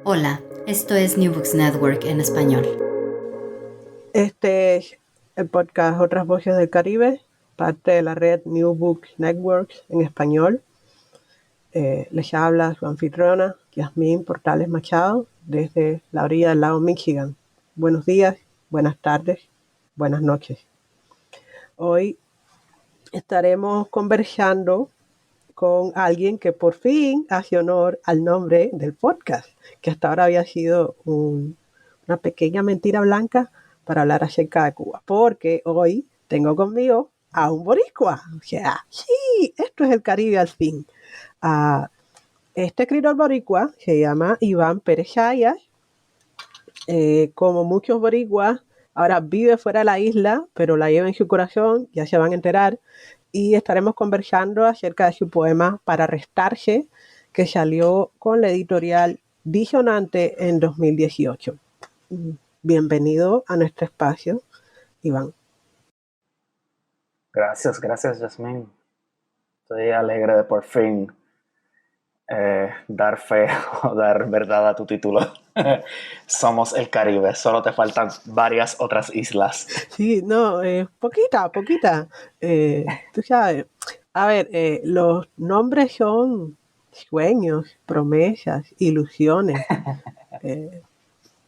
Hola, esto es New Books Network en español. Este es el podcast Otras Voces del Caribe, parte de la red New Books Network en español. Les habla su anfitriona, Yasmín Portales Machado, desde la orilla del lago Michigan. Buenos días, buenas tardes, buenas noches. Hoy estaremos conversando con alguien que por fin hace honor al nombre del podcast, que hasta ahora había sido una pequeña mentira blanca para hablar acerca de Cuba, porque hoy tengo conmigo a un boricua. O sea, sí, esto es el Caribe al fin. Este escritor boricua se llama Iván Pérez Sayas. Como muchos boricuas, ahora vive fuera de la isla, pero la lleva en su corazón, ya se van a enterar. Y estaremos conversando acerca de su poema Para restarse, que salió con la editorial Disonante en 2018. Bienvenido a nuestro espacio, Iván. Gracias, Yasmín. Estoy alegre de por fin dar fe o dar verdad a tu título. Somos el Caribe, solo te faltan varias otras islas. Sí, no, poquita. Tú sabes, a ver, los nombres son sueños, promesas, ilusiones.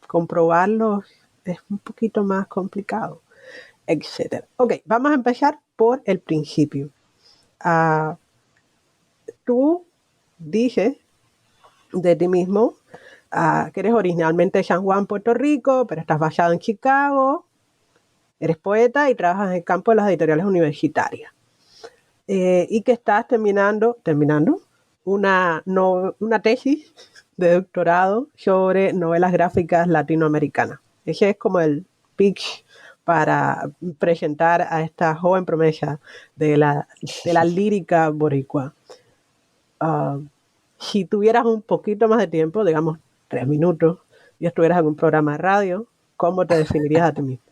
Comprobarlos es un poquito más complicado, etcétera. Ok, vamos a empezar por el principio. Tú dices de ti mismo que eres originalmente de San Juan, Puerto Rico, pero estás basado en Chicago, eres poeta y trabajas en el campo de las editoriales universitarias. Y que estás terminando una tesis de doctorado sobre novelas gráficas latinoamericanas. Ese es como el pitch para presentar a esta joven promesa de la lírica boricua. Si tuvieras un poquito más de tiempo, digamos 3 minutos, y estuvieras en un programa de radio, ¿cómo te definirías a ti mismo?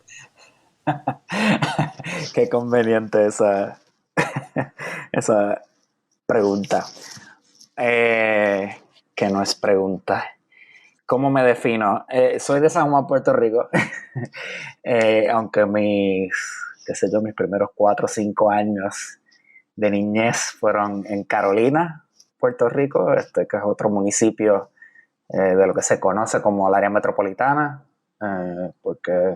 Qué conveniente esa pregunta. Que no es pregunta. ¿Cómo me defino? Soy de San Juan, Puerto Rico. Aunque mis primeros 4 o 5 años de niñez fueron en Carolina, Puerto Rico, que es otro municipio de lo que se conoce como el área metropolitana, porque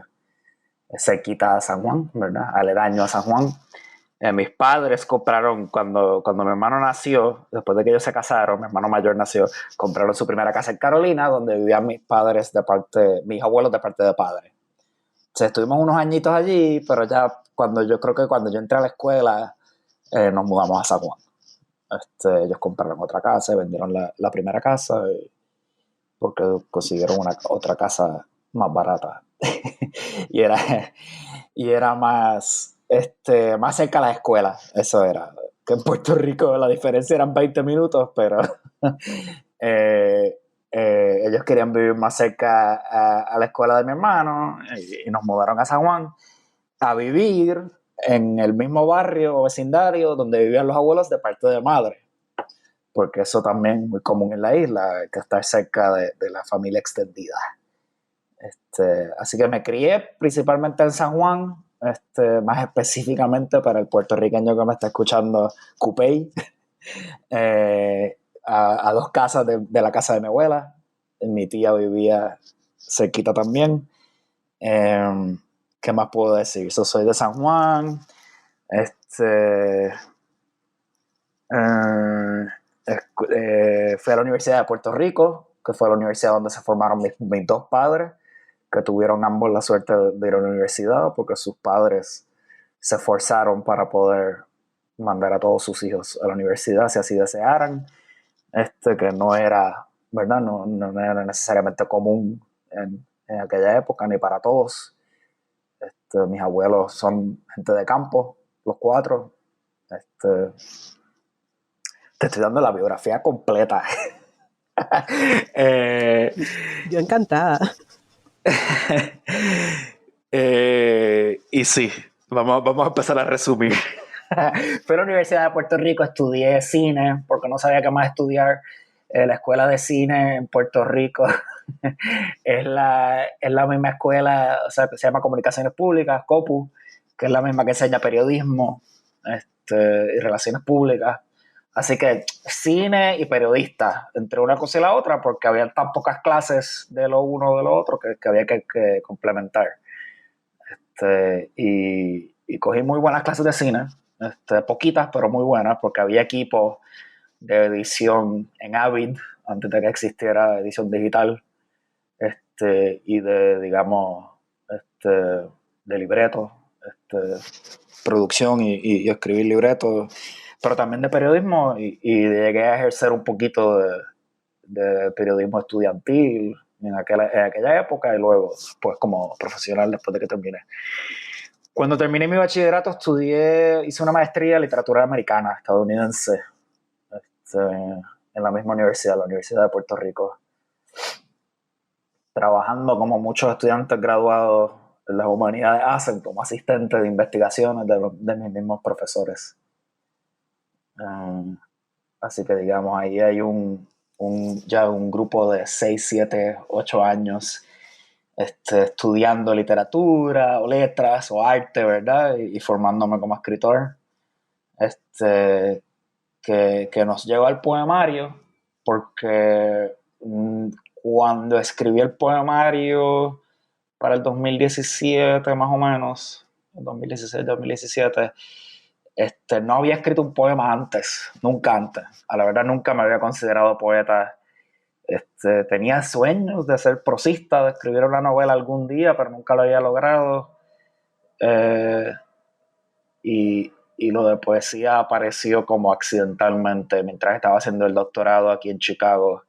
es cerquita a San Juan, ¿verdad? Aledaño a San Juan. Mis padres compraron, cuando mi hermano nació, después de que ellos se casaron, mi hermano mayor nació, compraron su primera casa en Carolina, donde vivían mis abuelos de parte de padre. Entonces estuvimos unos añitos allí, pero ya cuando yo entré a la escuela, nos mudamos a San Juan. Ellos compraron otra casa y vendieron la primera casa porque consiguieron otra casa más barata y era más cerca de la escuela. Eso era, que en Puerto Rico la diferencia eran 20 minutos, pero ellos querían vivir más cerca a la escuela de mi hermano y nos mudaron a San Juan a vivir en el mismo barrio o vecindario donde vivían los abuelos de parte de madre, porque eso también es muy común en la isla, que estar cerca de la familia extendida. Así que me crié principalmente en San Juan, más específicamente para el puertorriqueño que me está escuchando, Cupey, a 2 casas de la casa de mi abuela. Mi tía vivía cerquita también. ¿Qué más puedo decir? Yo soy de San Juan. Fui a la Universidad de Puerto Rico, que fue la universidad donde se formaron mis 2 padres, que tuvieron ambos la suerte de ir a la universidad porque sus padres se esforzaron para poder mandar a todos sus hijos a la universidad si así desearan, que no era, ¿verdad? No era necesariamente común en aquella época, ni para todos. Mis abuelos son gente de campo, los 4. Te estoy dando la biografía completa. Yo encantada. Y sí, vamos a empezar a resumir. Fui a la Universidad de Puerto Rico, estudié cine porque no sabía qué más estudiar. La escuela de cine en Puerto Rico es la misma escuela, o sea, que se llama Comunicaciones Públicas, COPU, que es la misma que enseña periodismo y relaciones públicas. Así que cine y periodista, entre una cosa y la otra, porque había tan pocas clases de lo uno o de lo otro que había que complementar. Y cogí muy buenas clases de cine, poquitas, pero muy buenas, porque había equipos de edición en Avid, antes de que existiera edición digital, y de, digamos, de libretos, producción y escribir libretos, pero también de periodismo, y llegué a ejercer un poquito de periodismo estudiantil en aquella época, y luego, pues, como profesional después de que terminé. Cuando terminé mi bachillerato hice una maestría en literatura americana estadounidense, en la misma universidad, la Universidad de Puerto Rico, trabajando como muchos estudiantes graduados en las humanidades hacen, como asistentes de investigaciones de mis mismos profesores. Así que, digamos, ahí hay ya un grupo de 6, 7, 8 años estudiando literatura o letras o arte, ¿verdad? Y formándome como escritor, que nos lleva al poemario, porque cuando escribí el poemario para el 2017 más o menos, 2016-2017, no había escrito un poema antes, nunca antes. A la verdad nunca me había considerado poeta. Tenía sueños de ser prosista, de escribir una novela algún día, pero nunca lo había logrado. Y lo de poesía apareció como accidentalmente mientras estaba haciendo el doctorado aquí en Chicago.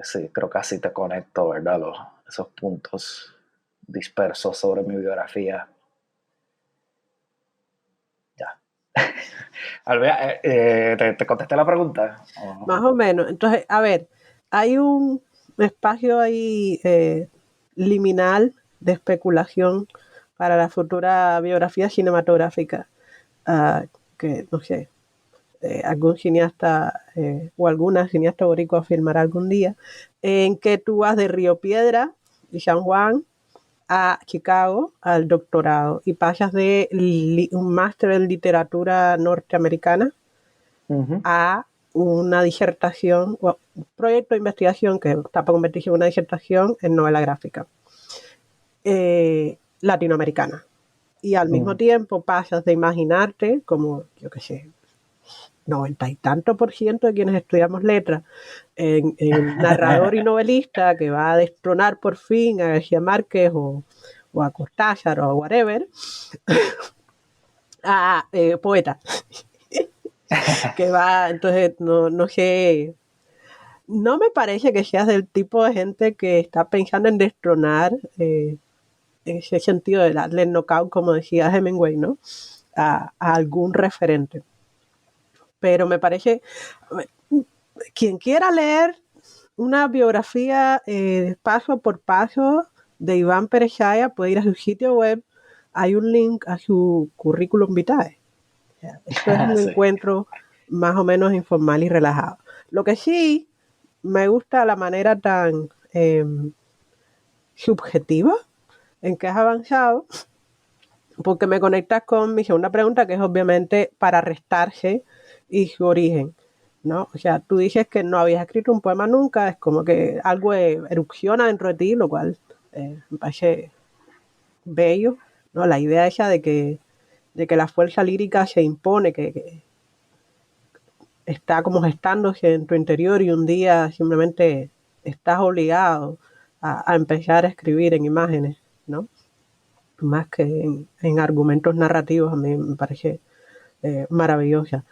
Sí, creo que así te conecto, ¿verdad? Esos puntos dispersos sobre mi biografía. Ya. Albea, ¿te contesté la pregunta? Más o menos. Entonces, a ver, hay un espacio ahí liminal de especulación para la futura biografía cinematográfica, que no sé, algún cineasta o alguna cineasta boricua filmará algún día, en que tú vas de Río Piedra y San Juan a Chicago al doctorado y pasas de un máster en literatura norteamericana a una disertación, o un proyecto de investigación que está para convertirse en una disertación en novela gráfica latinoamericana. Y al mismo tiempo pasas de imaginarte como, yo qué sé, 90 y tanto por ciento de quienes estudiamos letras, en narrador y novelista que va a destronar por fin a García Márquez o a Cortázar o a whatever, a poeta. Que va, entonces, no sé, no me parece que seas del tipo de gente que está pensando en destronar, en ese sentido de darle el knockout, como decía Hemingway, ¿no? A algún referente. Pero me parece, quien quiera leer una biografía paso por paso de Iván Perechaya puede ir a su sitio web, hay un link a su currículum vitae. O sea, esto es un Sí. encuentro más o menos informal y relajado. Lo que sí me gusta la manera tan subjetiva en que has avanzado, porque me conectas con mi segunda pregunta, que es obviamente para restarse y su origen, ¿no? O sea, tú dices que no habías escrito un poema nunca, es como que algo erupciona dentro de ti, lo cual me parece bello, ¿no? La idea esa de que la fuerza lírica se impone, que está como gestándose en tu interior y un día simplemente estás obligado a empezar a escribir en imágenes, ¿no? Más que en argumentos narrativos, a mí me parece maravillosa.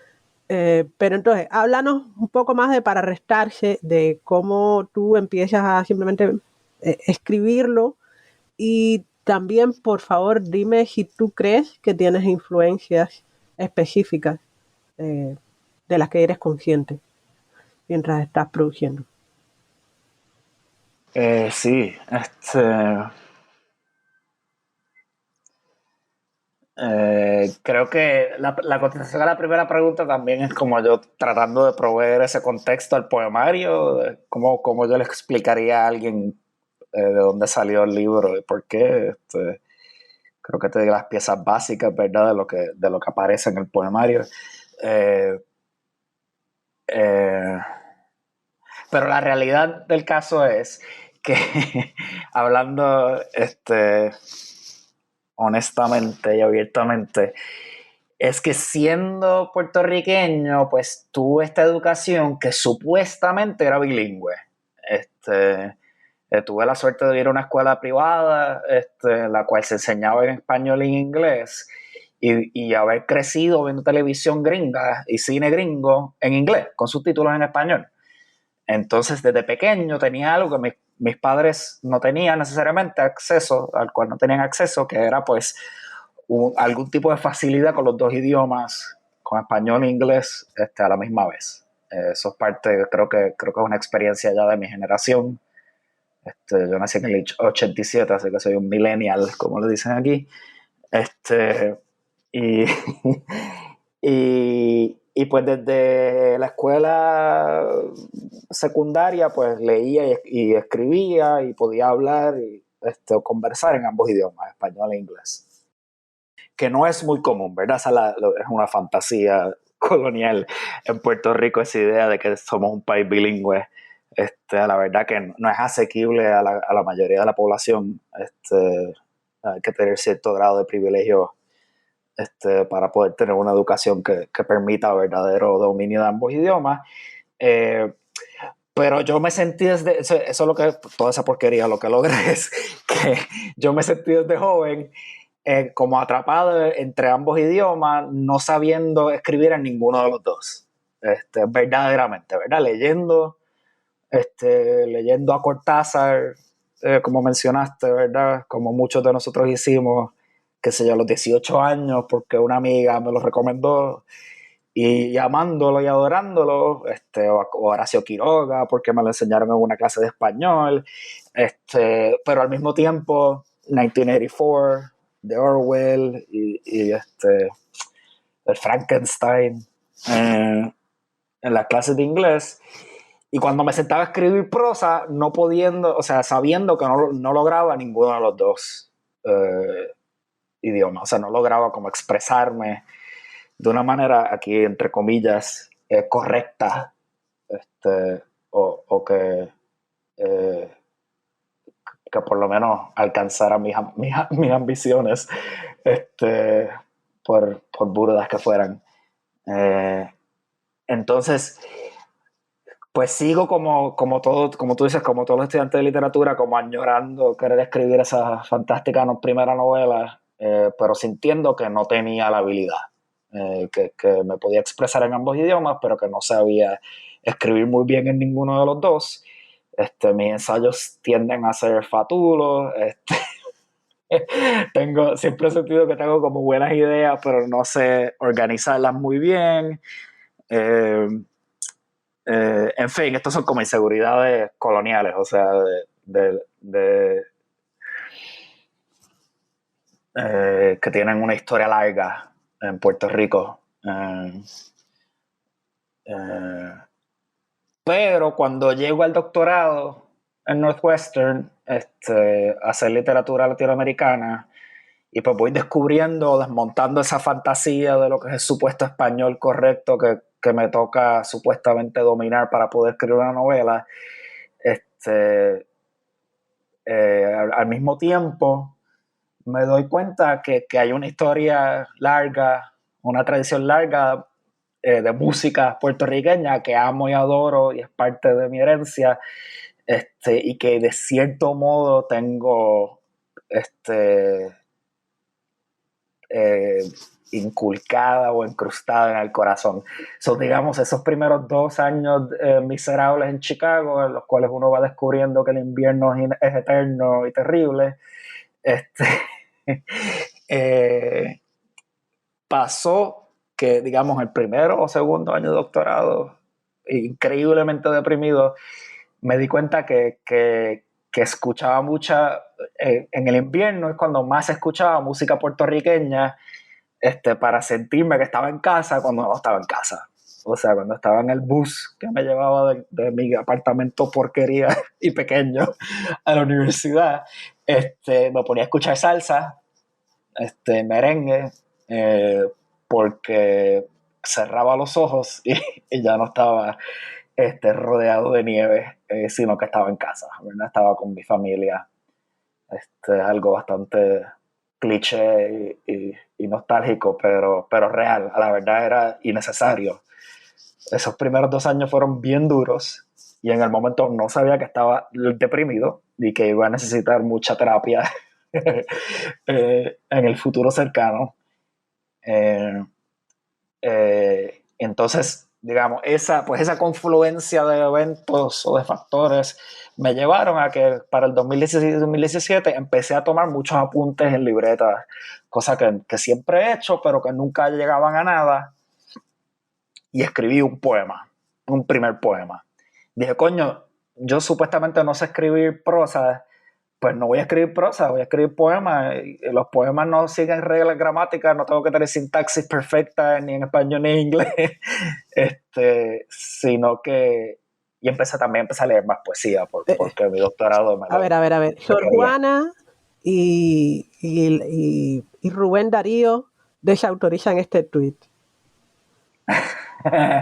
Pero entonces, háblanos un poco más de para restarse, de cómo tú empiezas a simplemente escribirlo y también, por favor, dime si tú crees que tienes influencias específicas de las que eres consciente mientras estás produciendo. Sí, Creo que la contestación a la primera pregunta también es como yo tratando de proveer ese contexto al poemario, cómo yo le explicaría a alguien de dónde salió el libro y por qué. Creo que te digo las piezas básicas, ¿verdad? De lo que aparece en el poemario. Eh, eh, pero la realidad del caso es que, hablando honestamente y abiertamente, es que siendo puertorriqueño, pues tuve esta educación que supuestamente era bilingüe. Tuve la suerte de ir a una escuela privada, la cual se enseñaba en español y en inglés, y haber crecido viendo televisión gringa y cine gringo en inglés, con subtítulos en español. Entonces, desde pequeño tenía algo que mis padres no tenían necesariamente acceso, al cual no tenían acceso, que era pues algún tipo de facilidad con los dos idiomas, con español e inglés, a la misma vez. Eso es parte, creo que es una experiencia ya de mi generación. Yo nací en el 87, así que soy un millennial, como le dicen aquí. Y, y pues desde la escuela secundaria, pues leía y escribía y podía hablar o conversar en ambos idiomas, español e inglés. Que no es muy común, ¿verdad? Es una fantasía colonial en Puerto Rico, esa idea de que somos un país bilingüe. La verdad que no es asequible a la mayoría de la población. Hay que tener cierto grado de privilegio para poder tener una educación que permita verdadero dominio de ambos idiomas. Pero yo me sentí desde, eso es lo que, toda esa porquería, lo que logré es que yo me sentí desde joven como atrapado entre ambos idiomas, no sabiendo escribir en ninguno de los dos. Verdaderamente, ¿verdad? Leyendo a Cortázar, como mencionaste, ¿verdad? Como muchos de nosotros hicimos, qué sé yo, a los 18 años, porque una amiga me lo recomendó, y amándolo y adorándolo, o Horacio Quiroga, porque me lo enseñaron en una clase de español, pero al mismo tiempo 1984 de Orwell y el Frankenstein en las clases de inglés. Y cuando me sentaba a escribir prosa, no pudiendo, o sea, sabiendo que no lograba ninguno de los dos idiomas, o sea, no lograba como expresarme de una manera, aquí entre comillas, correcta, o que por lo menos alcanzara mis ambiciones, por burdas que fueran. Entonces, pues sigo como tú dices, como todos los estudiantes de literatura, como añorando querer escribir esa fantástica primera novela, pero sintiendo que no tenía la habilidad. Que me podía expresar en ambos idiomas, pero que no sabía escribir muy bien en ninguno de los dos. Mis ensayos tienden a ser fatulos. Siempre he sentido que tengo como buenas ideas, pero no sé organizarlas muy bien. En fin, estos son como inseguridades coloniales, o sea, que tienen una historia larga en Puerto Rico. Pero cuando llego al doctorado en Northwestern, a hacer literatura latinoamericana, y pues voy descubriendo, desmontando esa fantasía de lo que es el supuesto español correcto que me toca supuestamente dominar para poder escribir una novela, al mismo tiempo me doy cuenta que hay una historia larga, una tradición larga de música puertorriqueña que amo y adoro y es parte de mi herencia, y que de cierto modo tengo inculcada o incrustada en el corazón. Digamos, esos primeros 2 años miserables en Chicago, en los cuales uno va descubriendo que el invierno es eterno y terrible, pasó que, digamos, el primero o segundo año de doctorado, increíblemente deprimido, me di cuenta que escuchaba mucha, en el invierno es cuando más escuchaba música puertorriqueña, para sentirme que estaba en casa cuando no estaba en casa. O sea, cuando estaba en el bus que me llevaba de mi apartamento porquería y pequeño a la universidad, me ponía a escuchar salsa, merengue, porque cerraba los ojos y ya no estaba rodeado de nieve, sino que estaba en casa, ¿verdad? Estaba con mi familia. Algo bastante cliché y nostálgico, pero real. A la verdad era innecesario. Esos primeros 2 años fueron bien duros y en el momento no sabía que estaba deprimido y que iba a necesitar mucha terapia en el futuro cercano. Entonces, digamos, esa confluencia de eventos o de factores me llevaron a que para el 2016-2017 empecé a tomar muchos apuntes en libretas, cosa que siempre he hecho, pero que nunca llegaban a nada, y escribí un poema, un primer poema. Dije, coño, yo supuestamente no sé escribir prosa, pues no voy a escribir prosa, voy a escribir poemas. Los poemas no siguen reglas gramáticas, no tengo que tener sintaxis perfecta ni en español ni en inglés, sino que... Y empecé a leer más poesía, porque mi doctorado me lo... A ver. Sor Juana y Rubén Darío desautorizan este tweet.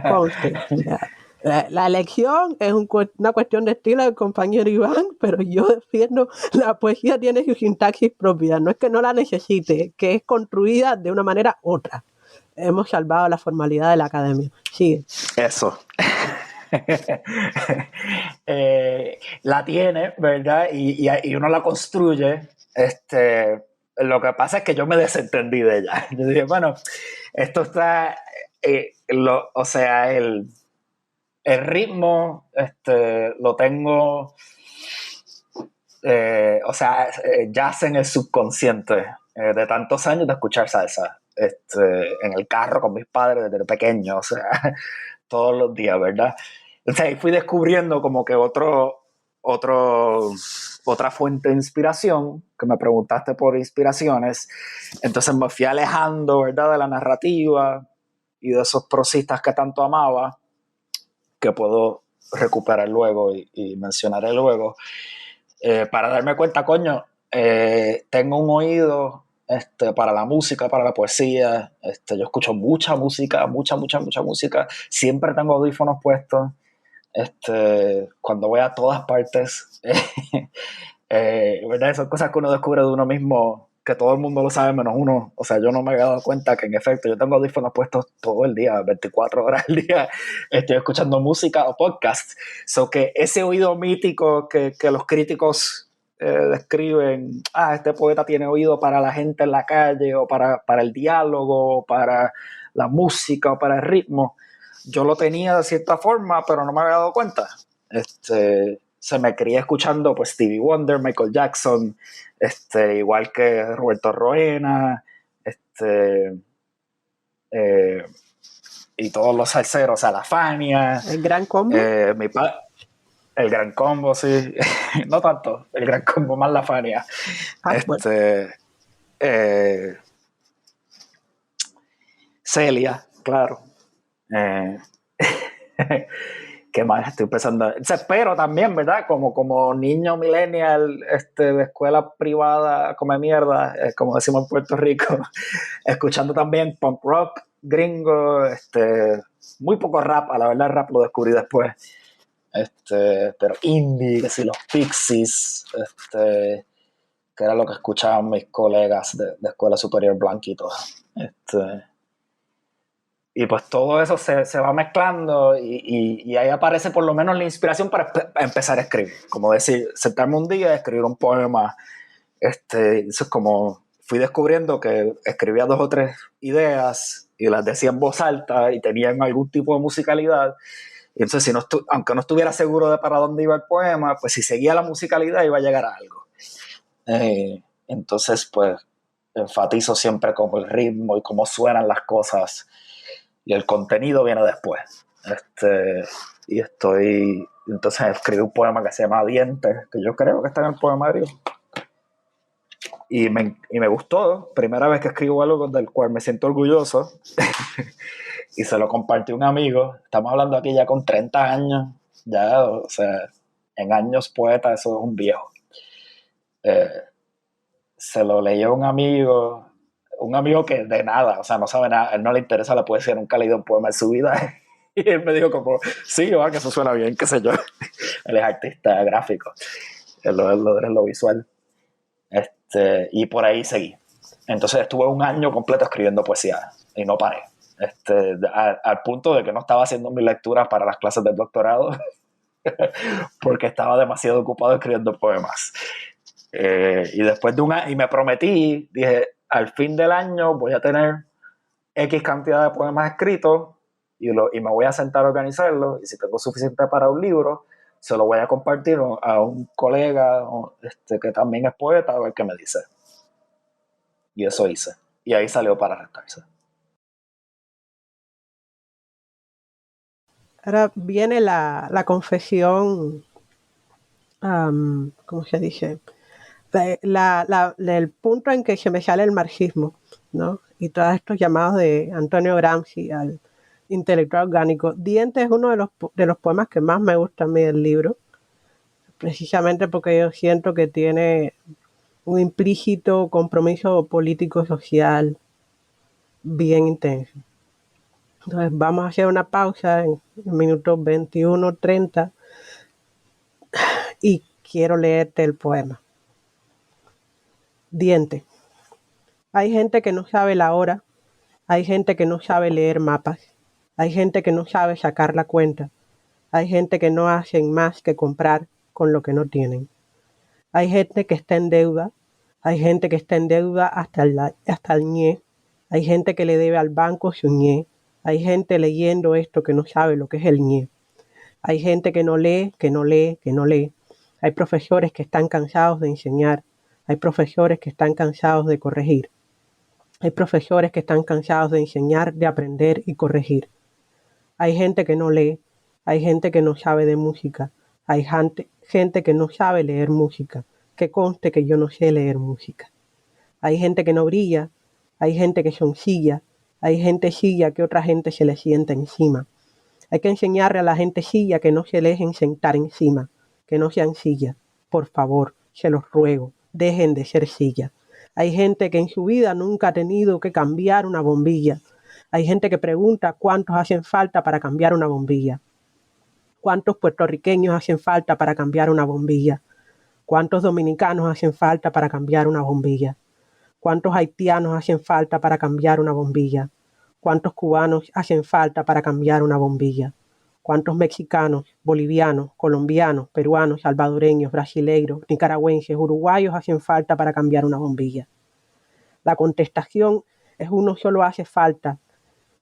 Conste. La elección es una cuestión de estilo del compañero Iván, pero yo defiendo la poesía tiene su sintaxis propia, no es que no la necesite, que es construida de una manera u otra. Hemos salvado la formalidad de la academia. Sigue. Eso. La tiene, ¿verdad? Y uno la construye. Lo que pasa es que yo me desentendí de ella. Yo dije, bueno, esto está... o sea, el ritmo lo tengo, o sea, yace en el subconsciente de tantos años de escuchar salsa en el carro con mis padres desde pequeño, o sea, todos los días, ¿verdad? O sea, y fui descubriendo como que otra fuente de inspiración, que me preguntaste por inspiraciones, entonces me fui alejando, ¿verdad?, de la narrativa y de esos prosistas que tanto amaba, que puedo recuperar luego y mencionaré luego, para darme cuenta, coño, tengo un oído para la música, para la poesía, yo escucho mucha música, mucha música, siempre tengo audífonos puestos, cuando voy a todas partes, ¿verdad? Son cosas que uno descubre de uno mismo, que todo el mundo lo sabe menos uno. O sea, yo no me había dado cuenta que en efecto yo tengo audífonos puestos todo el día, 24 horas al día, estoy escuchando música o podcast. So que ese oído mítico que los críticos describen, este poeta tiene oído para la gente en la calle, o para el diálogo, o para la música, o para el ritmo. Yo lo tenía de cierta forma, pero no me había dado cuenta. Se me crié escuchando pues Stevie Wonder, Michael Jackson, igual que Roberto Roena, y todos los salseros, o sea, la Fania. ¿El Gran Combo? El Gran Combo, sí. No tanto, el Gran Combo, más la Fania. Bueno. Celia, claro. ¿Qué más estoy pensando? Pero también, ¿verdad? Como niño millennial de escuela privada come mierda, como decimos en Puerto Rico, escuchando también punk rock gringo, muy poco rap, a la verdad el rap lo descubrí después, pero indie, que si los Pixies, que era lo que escuchaban mis colegas de escuela superior blanquitos, y pues todo eso se va mezclando y ahí aparece por lo menos la inspiración para empezar a escribir. Como decir, sentarme un día y escribir un poema. Eso es como fui descubriendo que escribía 2 o 3 ideas y las decía en voz alta y tenían algún tipo de musicalidad. Y entonces, aunque no estuviera seguro de para dónde iba el poema, pues si seguía la musicalidad iba a llegar a algo. Entonces, pues enfatizo siempre como el ritmo y cómo suenan las cosas. Y el contenido viene después. Entonces escribí un poema que se llama Dientes, que yo creo que está en el poemario. y me gustó. Primera vez que escribo algo del cual me siento orgulloso. Y se lo compartí a un amigo. Estamos hablando aquí ya con 30 años. Ya, o sea, en años poeta, eso es un viejo. Se lo leyó un amigo que de nada, o sea, no sabe nada, a él no le interesa la poesía, nunca ha leído un poema en su vida. Y él me dijo como, sí, va, que eso suena bien, qué sé yo. Él es artista gráfico, él es lo visual. Y por ahí seguí. Entonces estuve un año completo escribiendo poesía y no paré. Al punto de que no estaba haciendo mis lecturas para las clases del doctorado porque estaba demasiado ocupado escribiendo poemas. Y después de un año, y me prometí, dije, al fin del año voy a tener X cantidad de poemas escritos y me voy a sentar a organizarlos, y si tengo suficiente para un libro, se lo voy a compartir a un colega que también es poeta, a ver qué me dice. Y eso hice. Y ahí salió Para Restarse. Ahora viene la confesión, ¿cómo se dice? Del punto en que se me sale el marxismo, ¿no? Y todos estos llamados de Antonio Gramsci al intelectual orgánico. Dientes es uno de los poemas que más me gusta a mí del libro, precisamente porque yo siento que tiene un implícito compromiso político-social bien intenso. Entonces vamos a hacer una pausa en minutos 21:30 y quiero leerte el poema. Diente. Hay gente que no sabe la hora, hay gente que no sabe leer mapas, hay gente que no sabe sacar la cuenta, hay gente que no hacen más que comprar con lo que no tienen. Hay gente que está en deuda, hay gente que está en deuda hasta el ñe, hay gente que le debe al banco su ñe, hay gente leyendo esto que no sabe lo que es el ñe. Hay gente que no lee, que no lee, que no lee. Hay profesores que están cansados de enseñar, hay profesores que están cansados de corregir. Hay profesores que están cansados de enseñar, de aprender y corregir. Hay gente que no lee, hay gente que no sabe de música, hay gente que no sabe leer música, que conste que yo no sé leer música. Hay gente que no brilla, hay gente que son silla, hay gente silla que otra gente se le sienta encima. Hay que enseñarle a la gente silla que no se dejen sentar encima, que no sean silla. Por favor, se los ruego, dejen de ser silla. Hay gente que en su vida nunca ha tenido que cambiar una bombilla. Hay gente que pregunta cuántos hacen falta para cambiar una bombilla. ¿Cuántos puertorriqueños hacen falta para cambiar una bombilla? ¿Cuántos dominicanos hacen falta para cambiar una bombilla? ¿Cuántos haitianos hacen falta para cambiar una bombilla? ¿Cuántos cubanos hacen falta para cambiar una bombilla? ¿Cuántos mexicanos, bolivianos, colombianos, peruanos, salvadoreños, brasileiros, nicaragüenses, uruguayos hacen falta para cambiar una bombilla? La contestación es uno solo hace falta,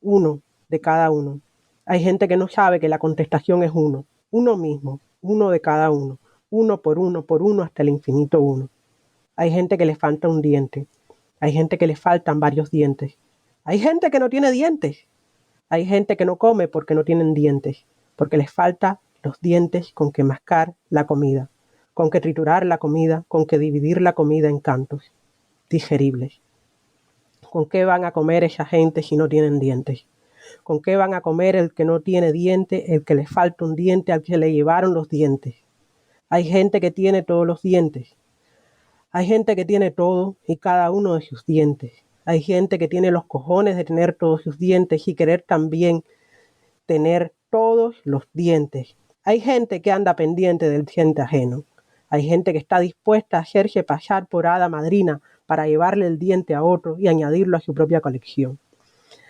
uno de cada uno. Hay gente que no sabe que la contestación es uno mismo, uno de cada uno, uno por uno hasta el infinito uno. Hay gente que le falta un diente, hay gente que le faltan varios dientes, hay gente que no tiene dientes, hay gente que no come porque no tienen dientes, porque les falta los dientes con que mascar la comida, con que triturar la comida, con que dividir la comida en cantos digeribles. ¿Con qué van a comer esa gente si no tienen dientes? ¿Con qué van a comer el que no tiene diente, el que le falta un diente, al que le llevaron los dientes? Hay gente que tiene todos los dientes. Hay gente que tiene todo y cada uno de sus dientes. Hay gente que tiene los cojones de tener todos sus dientes y querer también tener todos los dientes. Hay gente que anda pendiente del diente ajeno. Hay gente que está dispuesta a hacerse pasar por hada madrina para llevarle el diente a otro y añadirlo a su propia colección.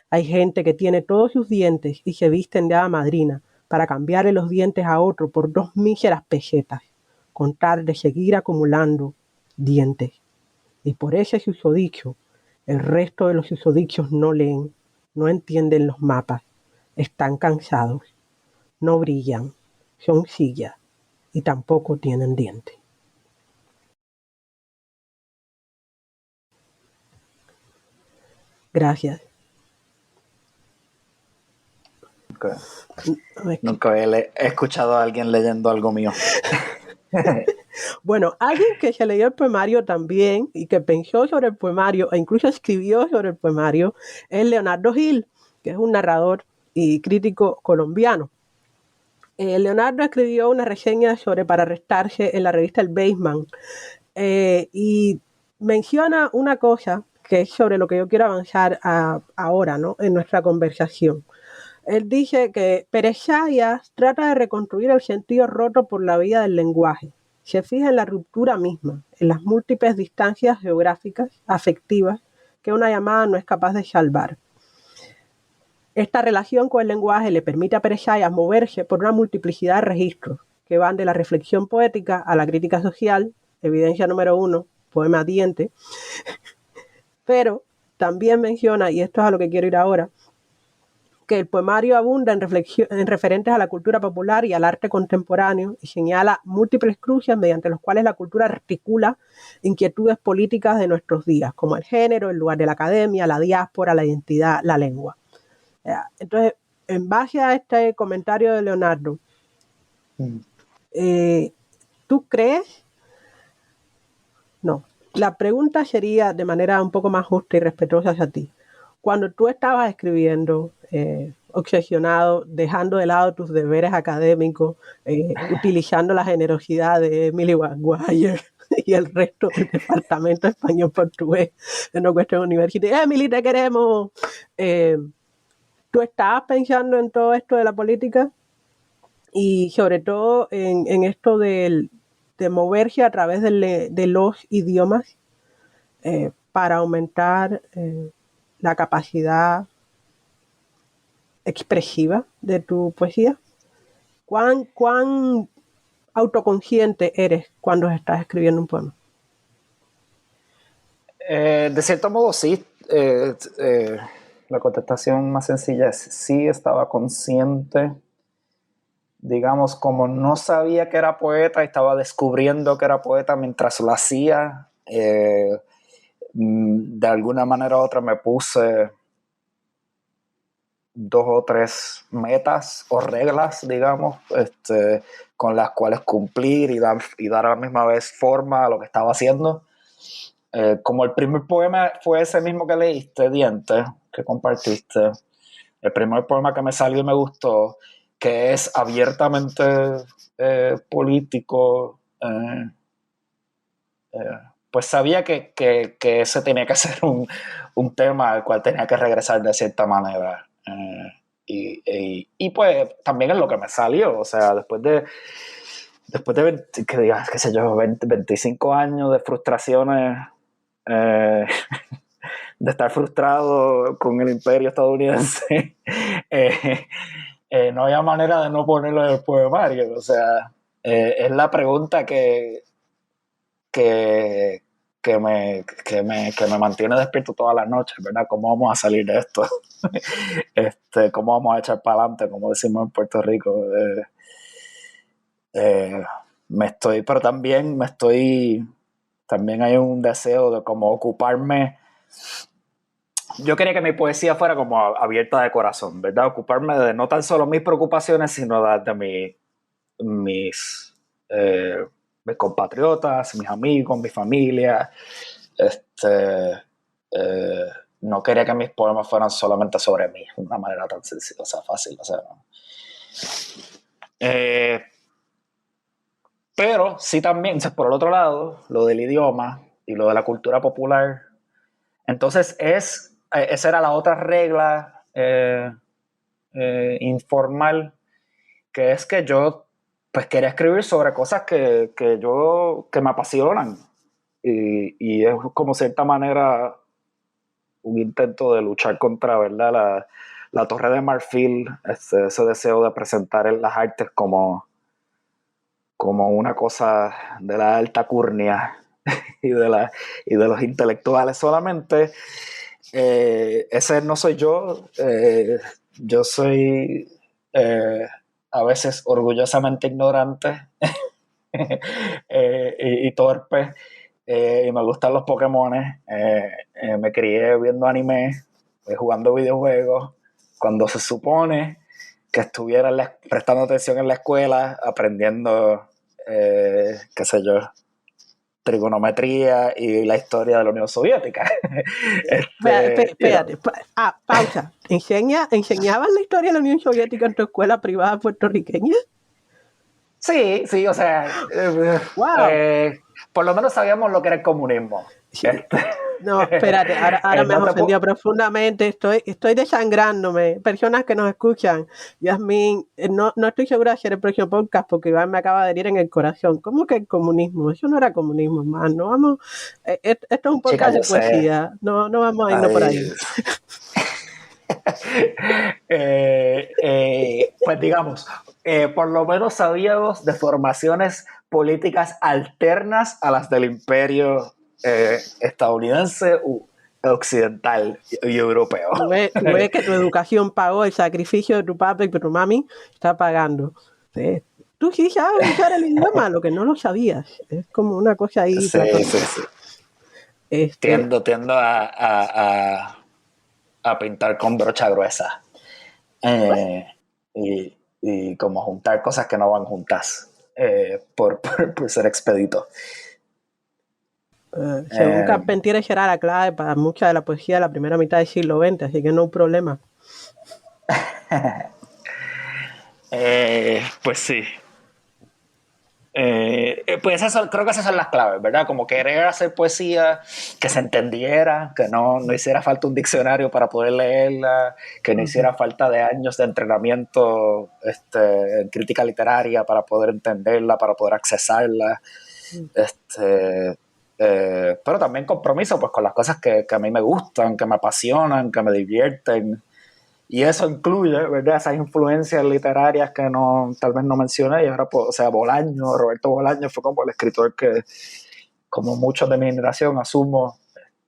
Hay gente que tiene todos sus dientes y se visten de hada madrina para cambiarle los dientes a otro por 2 míseras pesetas, con tal de seguir acumulando dientes. Y por ese susodicho, el resto de los susodichos no leen, no entienden los mapas, están cansados, no brillan, son sillas y tampoco tienen dientes. Gracias. Nunca he escuchado a alguien leyendo algo mío. Bueno, alguien que se leyó el poemario también y que pensó sobre el poemario e incluso escribió sobre el poemario es Leonardo Gil, que es un narrador y crítico colombiano. Leonardo escribió una reseña sobre Para Restarse en la revista El Baseman y menciona una cosa que es sobre lo que yo quiero avanzar ahora, ¿no?, en nuestra conversación. Él dice que Pérez Sayas trata de reconstruir el sentido roto por la vida del lenguaje. Se fija en la ruptura misma, en las múltiples distancias geográficas, afectivas, que una llamada no es capaz de salvar. Esta relación con el lenguaje le permite a Pérez Sayas moverse por una multiplicidad de registros que van de la reflexión poética a la crítica social, evidencia número 1, poema diente, pero también menciona, y esto es a lo que quiero ir ahora, que el poemario abunda en referentes a la cultura popular y al arte contemporáneo y señala múltiples cruces mediante los cuales la cultura articula inquietudes políticas de nuestros días, como el género, el lugar de la academia, la diáspora, la identidad, la lengua. Entonces, en base a este comentario de Leonardo, ¿tú crees? No. La pregunta sería de manera un poco más justa y respetuosa hacia ti. Cuando tú estabas escribiendo, obsesionado, dejando de lado tus deberes académicos, utilizando la generosidad de Emily Maguire y el resto del departamento español-portugués de Northwestern University, Emily, te queremos. ¿Tú estabas pensando en todo esto de la política? Y sobre todo en esto de moverse a través de los idiomas para aumentar la capacidad expresiva de tu poesía. ¿Cuán autoconsciente eres cuando estás escribiendo un poema? De cierto modo, sí. La contestación más sencilla es sí, estaba consciente. Digamos, como no sabía que era poeta, estaba descubriendo que era poeta mientras lo hacía. De alguna manera u otra me puse 2 o 3 metas o reglas, digamos, con las cuales cumplir y dar a la misma vez forma a lo que estaba haciendo. Como el primer poema fue ese mismo que leíste, Diente, que compartiste, el primer poema que me salió y me gustó, que es abiertamente político, pues sabía que ese tenía que ser un tema al cual tenía que regresar de cierta manera. Y pues también es lo que me salió, o sea, después de 20, qué sé yo, 25 años de frustraciones, de estar frustrado con el imperio estadounidense, no había manera de no ponerlo en el poemario. O sea, es la pregunta que me mantiene despierto todas las noches, ¿verdad? ¿Cómo vamos a salir de esto? ¿Cómo vamos a echar para adelante? Como decimos en Puerto Rico. Pero también hay un deseo de como ocuparme. Yo quería que mi poesía fuera como abierta de corazón, ¿verdad? Ocuparme de no tan solo mis preocupaciones, sino de mis compatriotas, mis amigos, mi familia. No quería que mis poemas fueran solamente sobre mí, de una manera tan sencilla, o sea, fácil, o sea, ¿no? Pero sí también, por el otro lado, lo del idioma y lo de la cultura popular. Entonces esa era la otra regla informal, que es que yo pues quería escribir sobre cosas que me apasionan, y es como cierta manera un intento de luchar contra, ¿verdad?, la Torre de Marfil, ese deseo de presentar las artes como una cosa de la alta curnia y de los intelectuales solamente. Ese no soy yo. Yo soy a veces orgullosamente ignorante y torpe, y me gustan los Pokémones. Me crié viendo anime, jugando videojuegos, cuando se supone que estuviera prestando atención en la escuela, aprendiendo qué sé yo, trigonometría y la historia de la Unión Soviética. Espérate, pausa. ¿Enseñaban la historia de la Unión Soviética en tu escuela privada puertorriqueña? Sí, sí, o sea, ¡Wow! por lo menos sabíamos lo que era el comunismo. Sí. No, espérate, ahora me has ofendido profundamente, estoy desangrándome. Personas que nos escuchan, Yasmín, no estoy segura de hacer el próximo podcast porque Iván me acaba de herir en el corazón. ¿Cómo que el comunismo? Eso no era comunismo, hermano. No vamos, esto es un Chica, podcast de yo sé. poesía, no vamos a irnos por ahí. Pues digamos, por lo menos sabíamos de formaciones políticas alternas a las del imperio estadounidense, occidental y europeo. Tú ves que tu educación pagó el sacrificio de tu papá y que tu mami está pagando. ¿Sí? Tú sí sabes usar el idioma, lo que no lo sabías. Es como una cosa ahí. Sí. Tiendo a pintar con brocha gruesa. Y como juntar cosas que no van juntas por ser expedito. Según Carpentier, esa era la clave para mucha de la poesía de la primera mitad del siglo XX, así que no hay problema. Pues sí. Pues eso, creo que esas son las claves, ¿verdad? Como querer hacer poesía que se entendiera, que no hiciera falta un diccionario para poder leerla, que no hiciera falta de años de entrenamiento en crítica literaria para poder entenderla, para poder accesarla. Pero también compromiso pues, con las cosas que a mí me gustan, que me apasionan, que me divierten. Y eso incluye, ¿verdad?, esas influencias literarias que tal vez no mencioné. Y ahora, pues, o sea, Roberto Bolaño fue como el escritor que, como muchos de mi generación, asumo,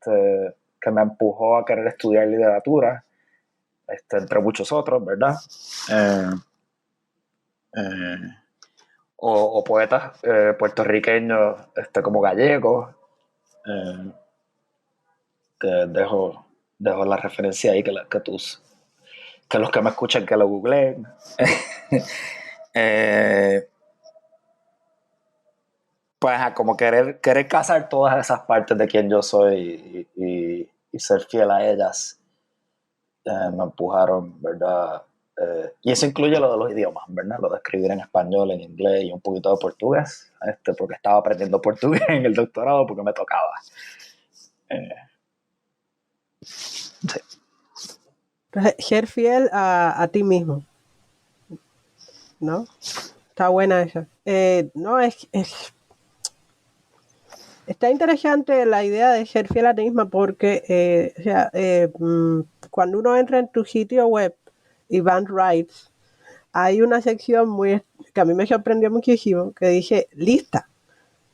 que me empujó a querer estudiar literatura, entre muchos otros, ¿verdad? O poetas puertorriqueños como Gallego, que dejo la referencia ahí que los que me escuchan que lo googleen. Pues como querer casar todas esas partes de quien yo soy y ser fiel a ellas me empujaron, ¿verdad? Y eso incluye lo de los idiomas, ¿verdad? Lo de escribir en español, en inglés y un poquito de portugués, porque estaba aprendiendo portugués en el doctorado porque me tocaba. Sí. Entonces, ser fiel a ti mismo, ¿no? Está buena esa. No, está interesante la idea de ser fiel a ti misma porque, cuando uno entra en tu sitio web, Eventbrite, hay una sección que a mí me sorprendió muchísimo, que dice lista,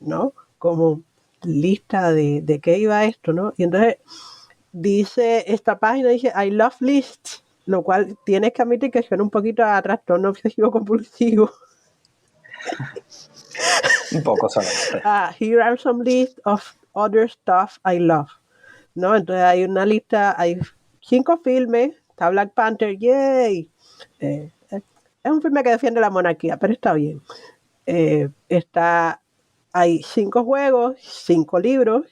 ¿no? Como lista de qué iba esto, ¿no? Y entonces esta página dice I love lists, lo cual tienes que admitir que suena un poquito a trastorno obsesivo compulsivo. Un poco solamente. Here are some lists of other stuff I love, ¿no? Entonces hay una lista, hay 5 filmes, está Black Panther, yay. Es un filme que defiende la monarquía, pero está bien. Hay 5 juegos, 5 libros.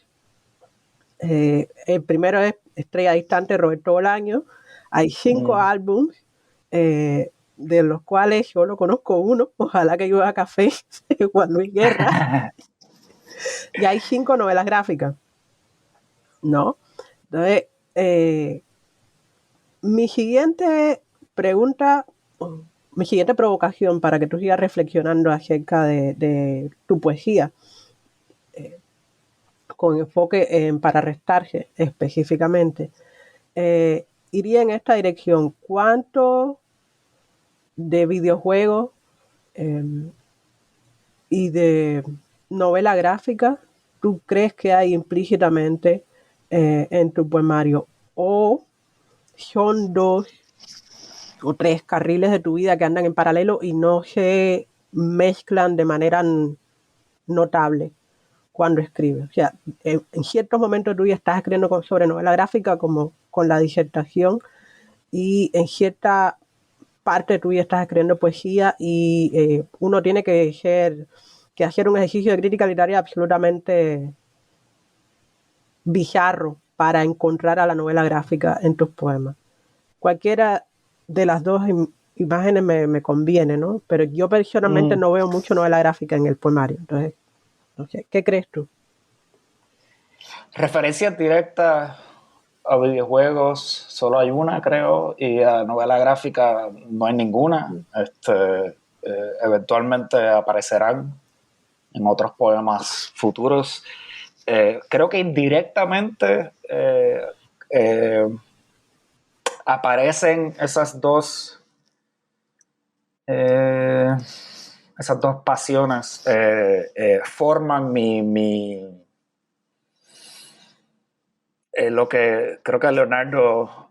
El primero es Estrella Distante, Roberto Bolaño. Hay 5 álbums, de los cuales yo lo conozco uno, ojalá que yo haga café, Juan Luis Guerra. Y hay 5 novelas gráficas, ¿no? Entonces, mi siguiente provocación para que tú sigas reflexionando acerca de tu poesía, con enfoque para restarse específicamente, iría en esta dirección. ¿Cuánto de videojuegos y de novela gráfica tú crees que hay implícitamente en tu poemario? ¿O son 2 o 3 carriles de tu vida que andan en paralelo y no se mezclan de manera notable cuando escribes? O sea, en ciertos momentos tú ya estás escribiendo sobre novela gráfica como con la disertación, y en cierta parte tú ya estás escribiendo poesía y uno tiene que que hacer un ejercicio de crítica literaria absolutamente bizarro para encontrar a la novela gráfica en tus poemas. Cualquiera de las dos imágenes me conviene, ¿no? Pero yo personalmente no veo mucho novela gráfica en el poemario. Entonces, no sé, ¿qué crees tú? Referencias directas a videojuegos, solo hay una, creo, y a novela gráfica no hay ninguna. Eventualmente aparecerán en otros poemas futuros. Creo que indirectamente aparecen esas dos pasiones, forman lo que creo que Leonardo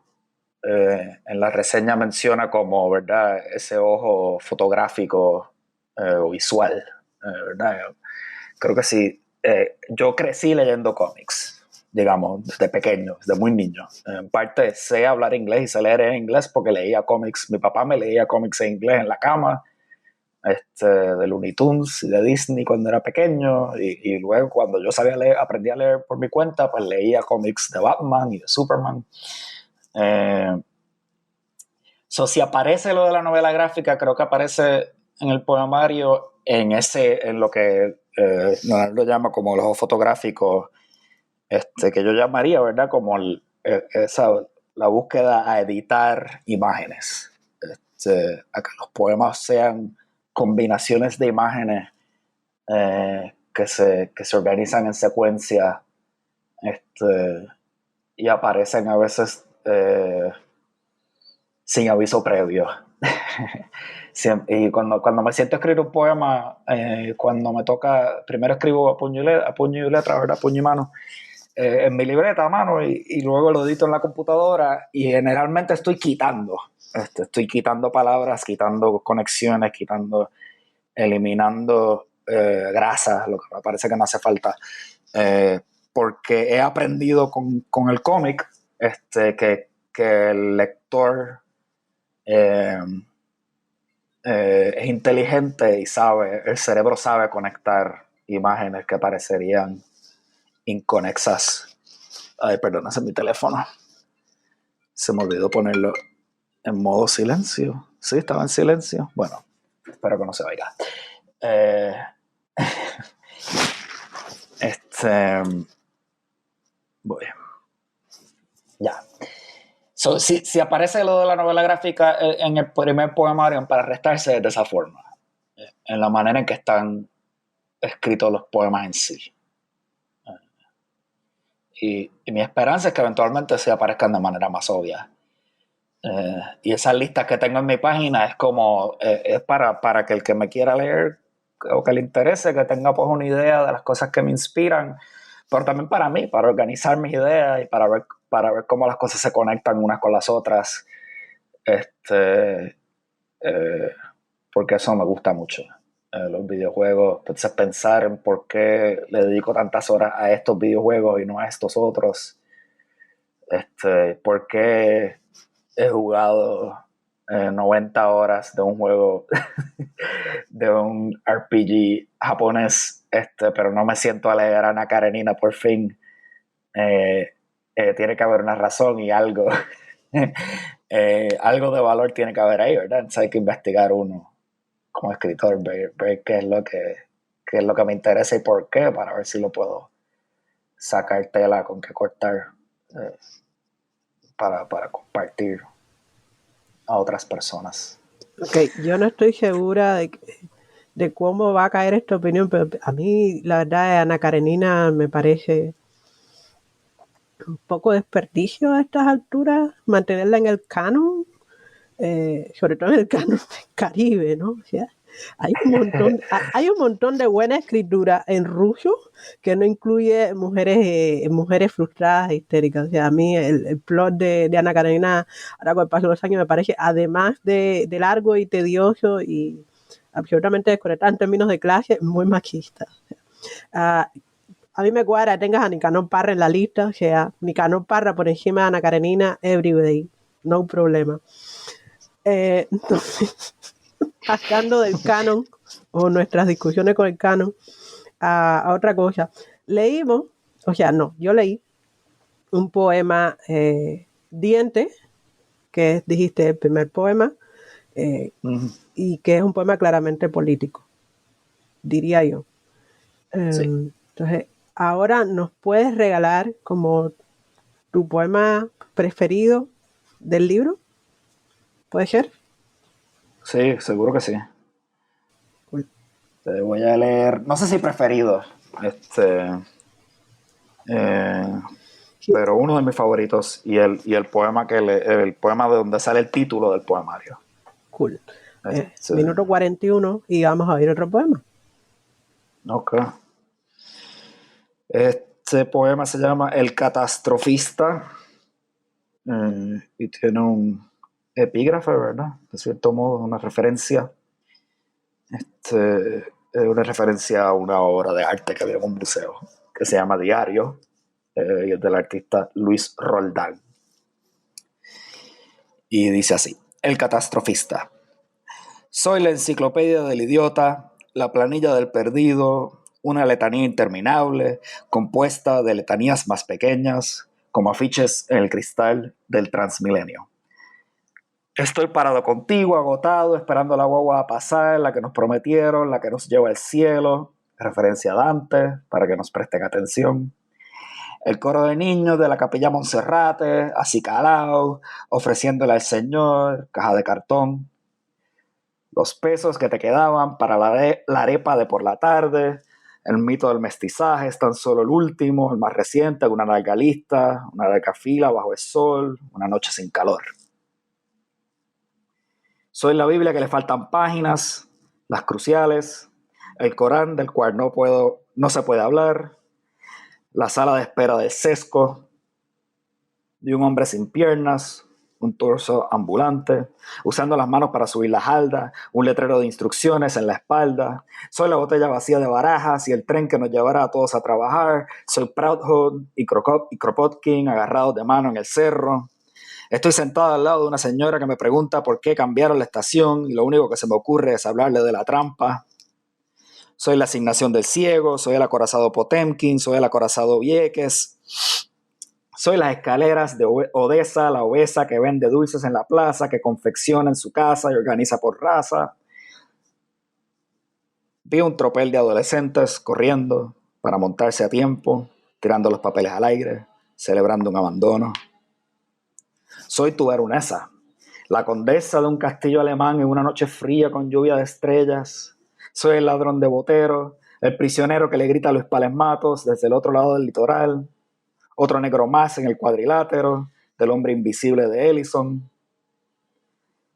en la reseña menciona como, ¿verdad?, ese ojo fotográfico o visual, ¿verdad? Creo que sí. Yo crecí leyendo cómics, digamos, desde pequeño, desde muy niño. En parte sé hablar inglés y sé leer en inglés porque leía cómics. Mi papá me leía cómics en inglés en la cama, de Looney Tunes y de Disney cuando era pequeño, y luego cuando yo sabía leer, aprendí a leer por mi cuenta, pues leía cómics de Batman y de Superman. Si aparece lo de la novela gráfica, creo que aparece en el poemario en lo que Leonardo llama como el ojo fotográfico, que yo llamaría, ¿verdad?, como la búsqueda a editar imágenes, a que los poemas sean combinaciones de imágenes que se organizan en secuencia, y aparecen a veces sin aviso previo. Y cuando me siento a escribir un poema, cuando me toca, primero escribo a puño y letra, ¿verdad?, puño y mano, en mi libreta a mano, y luego lo edito en la computadora, y generalmente estoy quitando palabras, quitando conexiones, eliminando grasas, lo que me parece que no hace falta, porque he aprendido con el cómic que el lector es inteligente y el cerebro sabe conectar imágenes que parecerían inconexas. Ay, perdón, ese es mi teléfono. Se me olvidó ponerlo en modo silencio. Sí, estaba en silencio. Bueno, espero que no se oiga. Voy. Ya. Si aparece lo de la novela gráfica en el primer poemario, para restarse de esa forma, en la manera en que están escritos los poemas en sí. Y mi esperanza es que eventualmente se aparezcan de manera más obvia. Y esas listas que tengo en mi página es como, es para que el que me quiera leer o que le interese, que tenga pues una idea de las cosas que me inspiran, pero también para mí, para organizar mis ideas y para ver cómo las cosas se conectan unas con las otras, porque eso me gusta mucho. Los videojuegos, entonces pensar en por qué le dedico tantas horas a estos videojuegos y no a estos otros, por qué he jugado 90 horas de un juego de un RPG japonés, pero no me siento a leer a Ana Karenina por fin. Tiene que haber una razón y algo algo de valor tiene que haber ahí, ¿verdad? Entonces hay que investigar uno como escritor, ver qué es lo que me interesa y por qué, para ver si lo puedo sacar tela con que cortar para compartir a otras personas. Ok, yo no estoy segura de cómo va a caer esta opinión, pero a mí la verdad Ana Karenina me parece un poco desperdicio a estas alturas mantenerla en el canon, sobre todo en el canon del Caribe, ¿no? O sea, hay un montón de buena escritura en ruso que no incluye mujeres frustradas e histéricas. O sea, a mí el plot de Ana Karenina, ahora con el paso de los años, me parece, además de largo y tedioso y absolutamente desconectado en términos de clase, muy machista. A mí me cuadra que tengas a Nicanor Parra en la lista, o sea, Nicanor Parra por encima de Ana Karenina, everyday, no problema. Entonces, pasando del canon o nuestras discusiones con el canon a otra cosa. Leímos, o sea, no, yo leí un poema Diente, que es, dijiste, el primer poema, y que es un poema claramente político, diría yo. Sí. Entonces, ahora nos puedes regalar como tu poema preferido del libro, ¿puede ser? Sí, seguro que sí. Cool. Te voy a leer, no sé si preferido, pero uno de mis favoritos y el poema el poema de donde sale el título del poemario. Cool. Este, Minuto 41 y vamos a oír otro poema. ok. Este poema se llama El Catastrofista y tiene un epígrafe, ¿verdad? De cierto modo, una referencia. Una referencia a una obra de arte que había en un museo que se llama Diario y es del artista Luis Roldán. Y dice así: El catastrofista. Soy la enciclopedia del idiota, la planilla del perdido, una letanía interminable, compuesta de letanías más pequeñas, como afiches en el cristal del Transmilenio. Estoy parado contigo, agotado, esperando la guagua a pasar, la que nos prometieron, la que nos lleva al cielo, referencia a Dante, para que nos presten atención. El coro de niños de la capilla Monserrate, acicalao, ofreciéndole al Señor, caja de cartón. Los pesos que te quedaban para la arepa de por la tarde, el mito del mestizaje es tan solo el último, el más reciente, una larga lista, una larga fila bajo el sol, una noche sin calor. Soy la Biblia que le faltan páginas, las cruciales, el Corán del cual no se puede hablar, la sala de espera del sesco, de un hombre sin piernas, un torso ambulante, usando las manos para subir la halda, un letrero de instrucciones en la espalda. Soy la botella vacía de barajas y el tren que nos llevará a todos a trabajar. Soy Proudhon y Kropotkin agarrados de mano en el cerro. Estoy sentado al lado de una señora que me pregunta por qué cambiaron la estación y lo único que se me ocurre es hablarle de la trampa. Soy la asignación del ciego, soy el acorazado Potemkin, soy el acorazado Vieques. Soy las escaleras de Odessa, la obesa que vende dulces en la plaza, que confecciona en su casa y organiza por raza. Vi un tropel de adolescentes corriendo para montarse a tiempo, tirando los papeles al aire, celebrando un abandono. Soy tu baronesa, la condesa de un castillo alemán en una noche fría con lluvia de estrellas. Soy el ladrón de Botero, el prisionero que le grita a Luis Pales Matos desde el otro lado del litoral. Otro negro más en el cuadrilátero del hombre invisible de Ellison.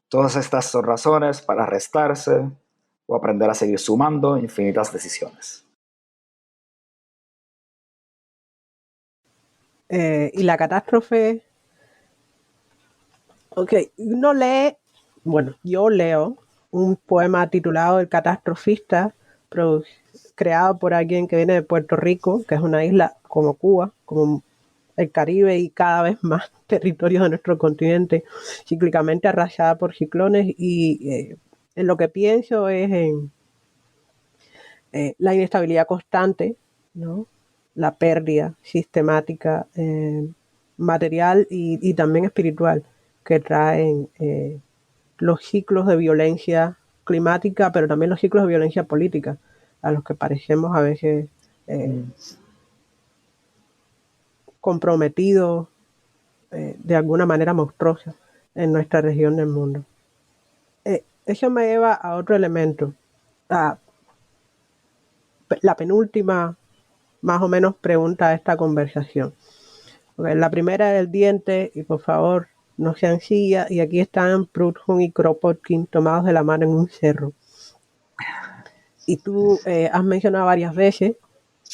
Todas estas son razones para restarse o aprender a seguir sumando infinitas decisiones. Y la catástrofe. Ok, uno lee, bueno, yo leo un poema titulado El catastrofista, creado por alguien que viene de Puerto Rico, que es una isla como Cuba, como el Caribe y cada vez más territorios de nuestro continente, cíclicamente arrasada por ciclones, y en lo que pienso es en la inestabilidad constante, ¿no? La pérdida sistemática material y también espiritual que traen los ciclos de violencia climática, pero también los ciclos de violencia política, a los que parecemos a veces comprometidos de alguna manera monstruosa en nuestra región del mundo. Eso me lleva a otro elemento, a la penúltima más o menos pregunta de esta conversación. Okay, la primera es el diente, y por favor no sean sillas, y aquí están Proudhon y Kropotkin tomados de la mano en un cerro. Y tú has mencionado varias veces,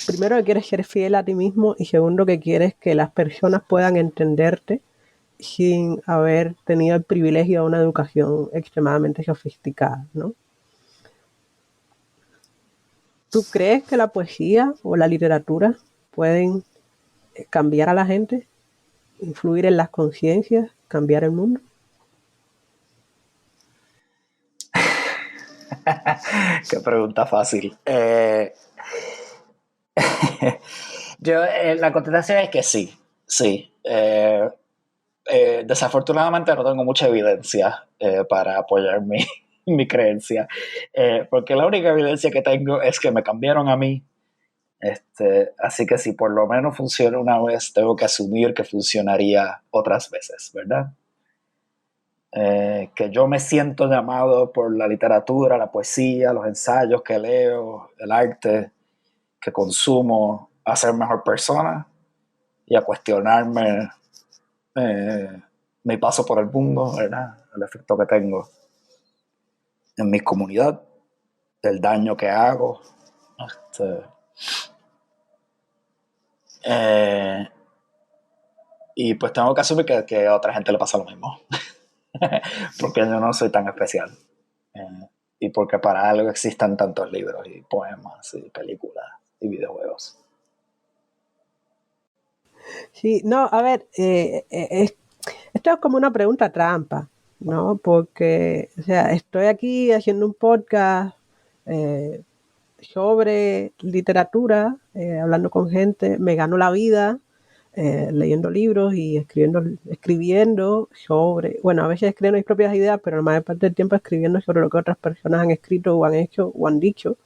primero, que quieres ser fiel a ti mismo, y segundo, que quieres que las personas puedan entenderte sin haber tenido el privilegio de una educación extremadamente sofisticada, ¿no? ¿Tú crees que la poesía o la literatura pueden cambiar a la gente, influir en las conciencias, cambiar el mundo? Qué pregunta fácil. La contestación es que sí, sí. Desafortunadamente no tengo mucha evidencia para apoyar mi creencia, porque la única evidencia que tengo es que me cambiaron a mí. Así que si por lo menos funciona una vez, tengo que asumir que funcionaría otras veces, ¿verdad? Que yo me siento llamado por la literatura, la poesía, los ensayos que leo, el arte que consumo a ser mejor persona y a cuestionarme mi paso por el mundo, ¿verdad? El efecto que tengo en mi comunidad, el daño que hago. Y pues tengo que asumir que a otra gente le pasa lo mismo. Porque yo no soy tan especial. Y porque para algo existen tantos libros y poemas y películas y videojuegos. Sí, no, a ver, esto es como una pregunta trampa, ¿no? Porque, o sea, estoy aquí haciendo un podcast sobre literatura, hablando con gente, me gano la vida leyendo libros y escribiendo sobre, bueno, a veces escribiendo mis propias ideas, pero la mayor parte del tiempo escribiendo sobre lo que otras personas han escrito o han hecho o han dicho.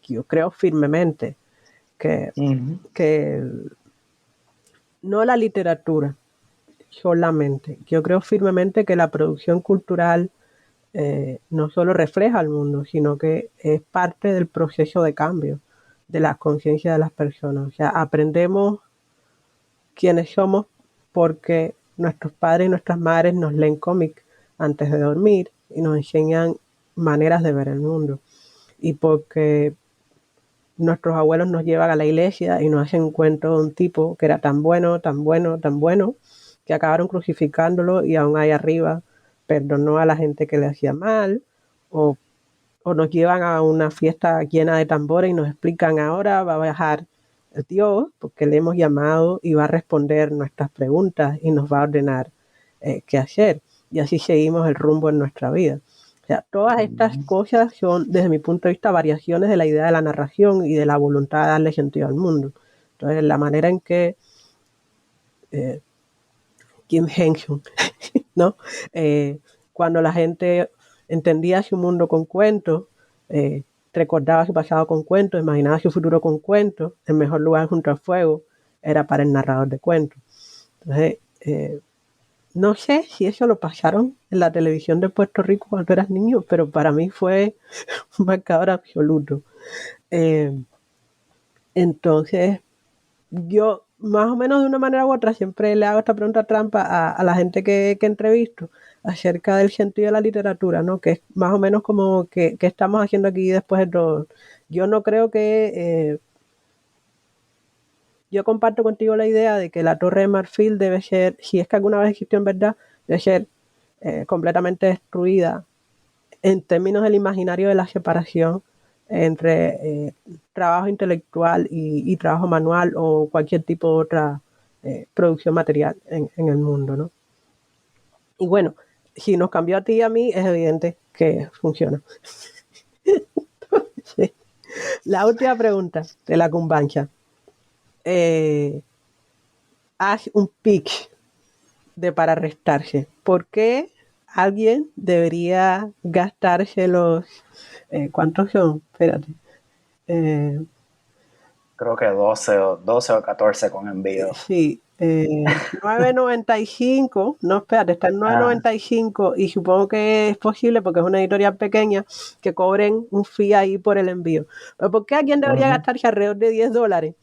Yo creo firmemente que no la literatura solamente, yo creo firmemente que la producción cultural no solo refleja al mundo, sino que es parte del proceso de cambio de la conciencia de las personas. O sea, aprendemos quiénes somos porque nuestros padres y nuestras madres nos leen cómics antes de dormir y nos enseñan maneras de ver el mundo. Y porque nuestros abuelos nos llevan a la iglesia y nos hacen un cuento de un tipo que era tan bueno, tan bueno, tan bueno, que acabaron crucificándolo y aún ahí arriba perdonó a la gente que le hacía mal, o nos llevan a una fiesta llena de tambores y nos explican ahora va a bajar el Dios porque le hemos llamado y va a responder nuestras preguntas y nos va a ordenar qué hacer. Y así seguimos el rumbo en nuestra vida. O sea, todas estas cosas son, desde mi punto de vista, variaciones de la idea de la narración y de la voluntad de darle sentido al mundo. Entonces, la manera en que Kim Heng-hyun, ¿no? Cuando la gente entendía su mundo con cuentos, recordaba su pasado con cuentos, imaginaba su futuro con cuentos, el mejor lugar junto al fuego era para el narrador de cuentos. Entonces, no sé si eso lo pasaron en la televisión de Puerto Rico cuando eras niño, pero para mí fue un marcador absoluto. Entonces, yo más o menos de una manera u otra siempre le hago esta pregunta trampa a la gente que entrevisto acerca del sentido de la literatura, ¿no? Que es más o menos como que estamos haciendo aquí después de todo. Yo no creo que... yo comparto contigo la idea de que la Torre de Marfil debe ser, si es que alguna vez existió en verdad, debe ser completamente destruida en términos del imaginario de la separación entre trabajo intelectual y trabajo manual o cualquier tipo de otra producción material en el mundo, ¿no? Y bueno, si nos cambió a ti y a mí, es evidente que funciona. Entonces, la última pregunta de la cumbancha. Haz un pitch para restarse. ¿Por qué alguien debería gastarse los... ¿cuántos son? Espérate. Creo que 12 o 14 con envío. Sí, 9.95, no, espérate, está en 9.95 y supongo que es posible porque es una editorial pequeña que cobren un fee ahí por el envío. Pero ¿por qué alguien debería gastarse alrededor de $10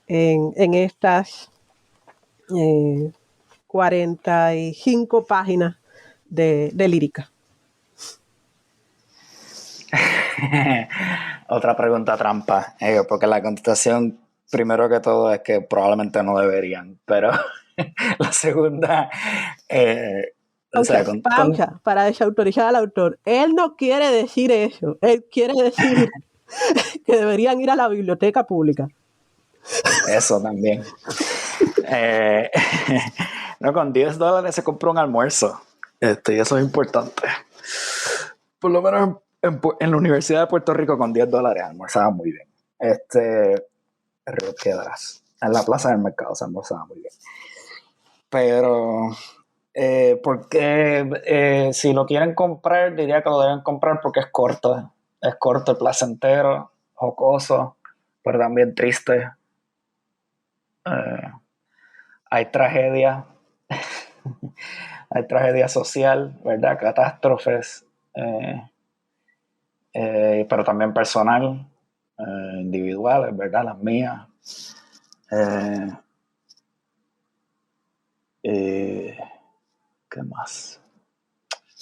en estas 45 páginas de lírica? Otra pregunta trampa, porque la contestación, primero que todo, es que probablemente no deberían, pero la segunda... pausa, para desautorizar al autor. Él no quiere decir eso, él quiere decir que deberían ir a la biblioteca pública. Eso también. No, con $10 se compra un almuerzo. Y eso es importante. Por lo menos en la Universidad de Puerto Rico con $10 almorzaba muy bien. Río Piedras, en la Plaza del Mercado se almorzaba muy bien. Pero, porque si lo quieren comprar, diría que lo deben comprar porque es corto. Es corto, placentero, jocoso, pero también triste. Hay tragedia. Hay tragedia social, ¿verdad? Catástrofes, pero también personal, individuales, ¿verdad? Las mías. ¿Qué más?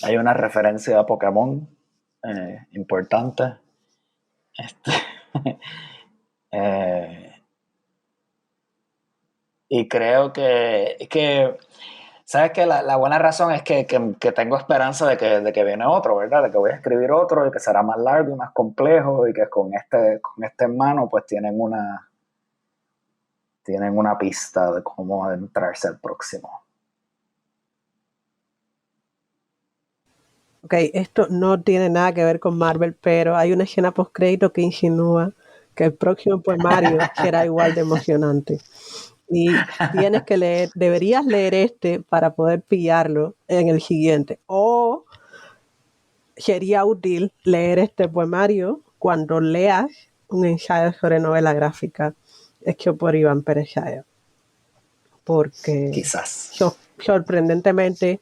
Hay una referencia a Pokémon importante. Y creo que sabes que la buena razón es que tengo esperanza de que viene otro, ¿verdad? De que voy a escribir otro y que será más largo y más complejo y que con este en mano pues tienen una pista de cómo adentrarse al próximo. Ok, esto no tiene nada que ver con Marvel, pero hay una escena postcrédito que insinúa que el próximo poemario será igual de emocionante. Y tienes que deberías leer este para poder pillarlo en el siguiente. O sería útil leer este poemario cuando leas un ensayo sobre novela gráfica hecho por Iván Pérez Shaya. Porque Quizás. sorprendentemente,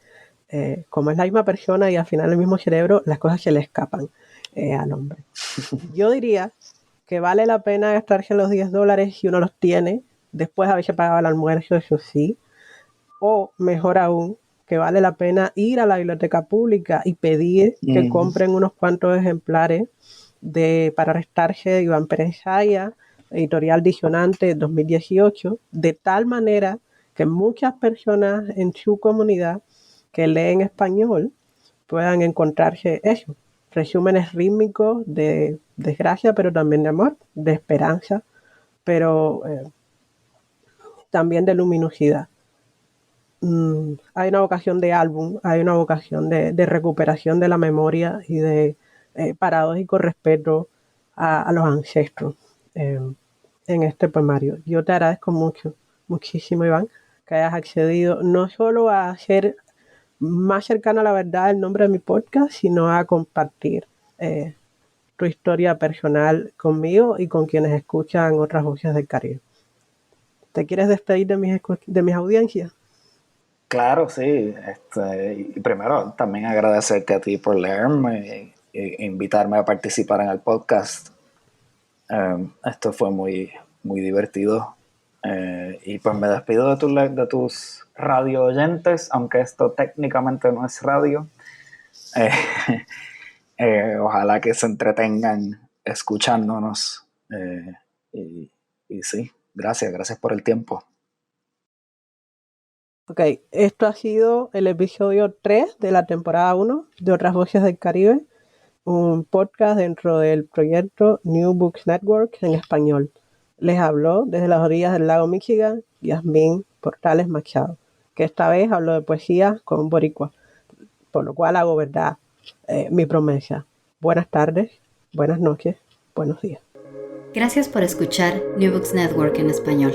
como es la misma persona y al final el mismo cerebro, las cosas se le escapan al hombre. Yo diría que vale la pena gastarse los $10 si uno los tiene, después de haberse pagado el almuerzo, eso sí, o mejor aún, que vale la pena ir a la biblioteca pública y pedir que compren unos cuantos ejemplares para restarse de Iván Pérez Shaya, editorial Disonante 2018, de tal manera que muchas personas en su comunidad que leen español puedan encontrarse eso, resúmenes rítmicos de desgracia, pero también de amor, de esperanza, pero también de luminosidad. Hay una vocación de álbum, hay una vocación de recuperación de la memoria y de paradójico respeto a los ancestros en este poemario. Yo te agradezco muchísimo, Iván, que hayas accedido no solo a hacer más cercano a la verdad el nombre de mi podcast, sino a compartir tu historia personal conmigo y con quienes escuchan otras voces del Caribe. ¿Te quieres despedir de mis audiencias? Claro, sí. Y primero también agradecerte a ti por leerme e invitarme a participar en el podcast. Esto fue muy, muy divertido. Y pues me despido de tus radio oyentes, aunque esto técnicamente no es radio. Ojalá que se entretengan escuchándonos. Y sí, gracias por el tiempo. Ok, esto ha sido el episodio 3 de la temporada 1 de Otras Voces del Caribe, un podcast dentro del proyecto New Books Network en español. Les habló desde las orillas del lago Michigan Yasmín Portales Machado, que esta vez habló de poesía con un boricua, por lo cual hago verdad mi promesa. Buenas tardes, buenas noches, buenos días. Gracias por escuchar New Books Network en español.